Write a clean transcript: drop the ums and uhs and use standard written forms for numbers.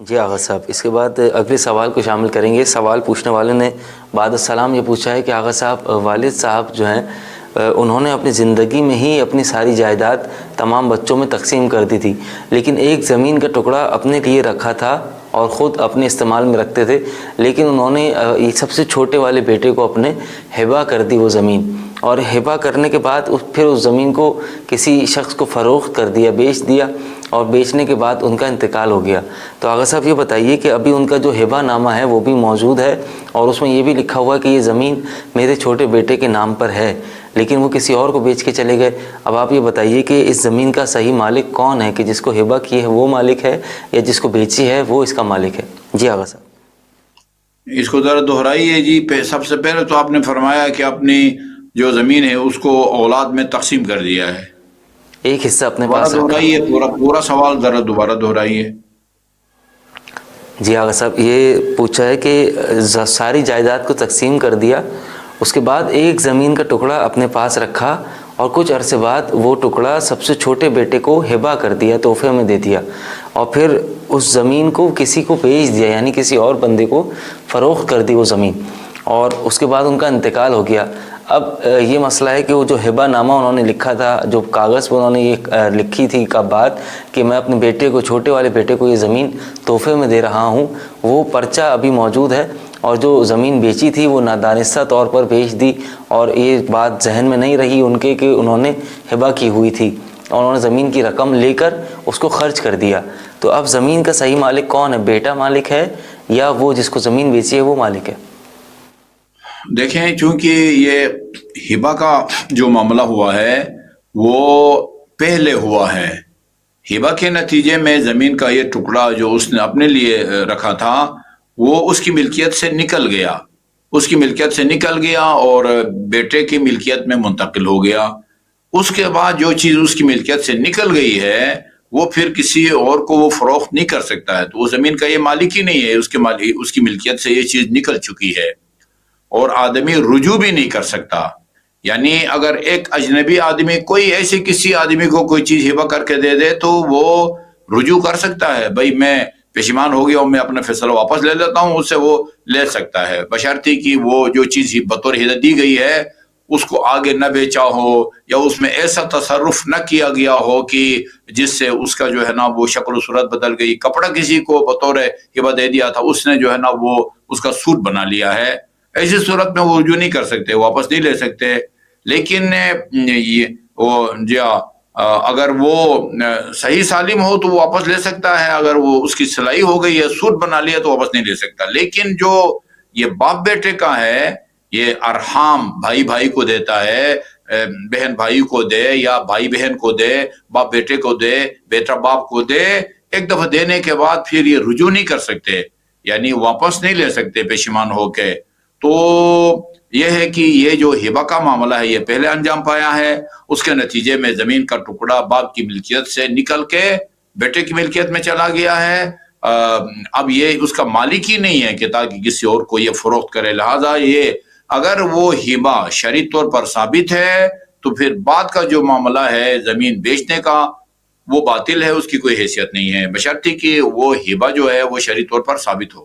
جی آغا صاحب، اس کے بعد اگلے سوال کو شامل کریں گے۔ سوال پوچھنے والے نے بعد السلام یہ پوچھا ہے کہ آغا صاحب، والد صاحب جو ہیں انہوں نے اپنی زندگی میں ہی اپنی ساری جائیداد تمام بچوں میں تقسیم کر دی تھی، لیکن ایک زمین کا ٹکڑا اپنے لیے رکھا تھا اور خود اپنے استعمال میں رکھتے تھے، لیکن انہوں نے سب سے چھوٹے والے بیٹے کو اپنے ہبہ کر دی وہ زمین، اور ہبہ کرنے کے بعد پھر اس زمین کو کسی شخص کو فروخت کر دیا، بیچ دیا، اور بیچنے کے بعد ان کا انتقال ہو گیا۔ تو آغا صاحب یہ بتائیے کہ ابھی ان کا جو ہبہ نامہ ہے وہ بھی موجود ہے، اور اس میں یہ بھی لکھا ہوا ہے کہ یہ زمین میرے چھوٹے بیٹے کے نام پر ہے، لیکن وہ کسی اور کو بیچ کے چلے گئے۔ اب آپ یہ بتائیے کہ اس زمین کا صحیح مالک کون ہے، کہ جس کو ہبہ کی ہے وہ مالک ہے، یا جس کو بیچی ہے وہ اس کا مالک ہے؟ جی آغا صاحب اس کو ذرا دہرائیے جی۔ سب سے پہلے تو آپ نے فرمایا کہ اپنی جو زمین ہے اس کو اولاد میں تقسیم کر دیا ہے۔ ایک حصہ اپنے دوبارہ پاس رکھا۔ دہرائیے، پورا سوال ذرا دوبارہ دہرائیے۔ جی آغا صاحب یہ پوچھا ہے کہ ساری جائیداد کو تقسیم کر دیا، اس کے بعد ایک زمین کا ٹکڑا اپنے پاس رکھا، اور کچھ عرصے بعد وہ ٹکڑا سب سے چھوٹے بیٹے کو ہبہ کر دیا، تحفے میں دے دیا، اور پھر اس زمین کو کسی کو بیچ دیا، یعنی کسی اور بندے کو فروخت کر دی وہ زمین، اور اس کے بعد ان کا انتقال ہو گیا۔ اب یہ مسئلہ ہے کہ وہ جو ہبہ نامہ انہوں نے لکھا تھا، جو کاغذ پر انہوں نے یہ لکھی تھی کا بات کہ میں اپنے بیٹے کو، چھوٹے والے بیٹے کو یہ زمین تحفے میں دے رہا ہوں، وہ پرچہ ابھی موجود ہے، اور جو زمین بیچی تھی وہ نادانستہ طور پر بیچ دی، اور یہ بات ذہن میں نہیں رہی ان کے کہ انہوں نے ہبہ کی ہوئی تھی، اور انہوں نے زمین کی رقم لے کر اس کو خرچ کر دیا۔ تو اب زمین کا صحیح مالک کون ہے؟ بیٹا مالک ہے یا وہ جس کو زمین بیچی ہے وہ مالک ہے؟ دیکھیں، چونکہ یہ ہبہ کا جو معاملہ ہوا ہے وہ پہلے ہوا ہے۔ ہبہ کے نتیجے میں زمین کا یہ ٹکڑا جو اس نے اپنے لیے رکھا تھا وہ اس کی ملکیت سے نکل گیا، اور بیٹے کی ملکیت میں منتقل ہو گیا۔ اس کے بعد جو چیز اس کی ملکیت سے نکل گئی ہے وہ پھر کسی اور کو وہ فروخت نہیں کر سکتا ہے، تو وہ زمین کا یہ مالک ہی نہیں ہے، اس کی ملکیت سے یہ چیز نکل چکی ہے، اور آدمی رجوع بھی نہیں کر سکتا۔ یعنی اگر ایک اجنبی آدمی کوئی ایسے کسی آدمی کو کوئی چیز ہبہ کر کے دے دے تو وہ رجوع کر سکتا ہے، بھائی میں پشیمان ہو گیا ہوں، میں اپنا فیصلہ واپس لے لیتا ہوں، اس سے وہ لے سکتا ہے، بشرطی کہ وہ جو چیز بطور ہدیہ دی گئی ہے اس کو آگے نہ بیچا ہو، یا اس میں ایسا تصرف نہ کیا گیا ہو کہ جس سے اس کا جو ہے نا وہ شکل و صورت بدل گئی۔ کپڑا کسی کو بطور ہبہ دے دیا تھا، اس نے جو ہے نا وہ اس کا سوٹ بنا لیا ہے، ایسی صورت میں وہ رجوع نہیں کر سکتے، واپس نہیں لے سکتے۔ لیکن اگر وہ صحیح سالم ہو تو وہ واپس لے سکتا ہے، اگر وہ اس کی سلائی ہو گئی ہے، سوٹ بنا لیا تو واپس نہیں لے سکتا۔ لیکن جو یہ باپ بیٹے کا ہے، یہ ارحام بھائی بھائی کو دیتا ہے، بہن بھائی کو دے یا بھائی بہن کو دے، باپ بیٹے کو دے، بیٹا باپ کو دے، ایک دفعہ دینے کے بعد پھر یہ رجوع نہیں کر سکتے، یعنی واپس نہیں لے سکتے پشیمان ہو کے۔ تو یہ ہے کہ یہ جو ہبہ کا معاملہ ہے یہ پہلے انجام پایا ہے، اس کے نتیجے میں زمین کا ٹکڑا باپ کی ملکیت سے نکل کے بیٹے کی ملکیت میں چلا گیا ہے۔ اب یہ اس کا مالک ہی نہیں ہے کہ تاکہ کسی اور کو یہ فروخت کرے، لہٰذا یہ اگر وہ ہبہ شرعی طور پر ثابت ہے تو پھر بعد کا جو معاملہ ہے زمین بیچنے کا وہ باطل ہے، اس کی کوئی حیثیت نہیں ہے، بشرطی کہ وہ ہبہ جو ہے وہ شرعی طور پر ثابت ہو۔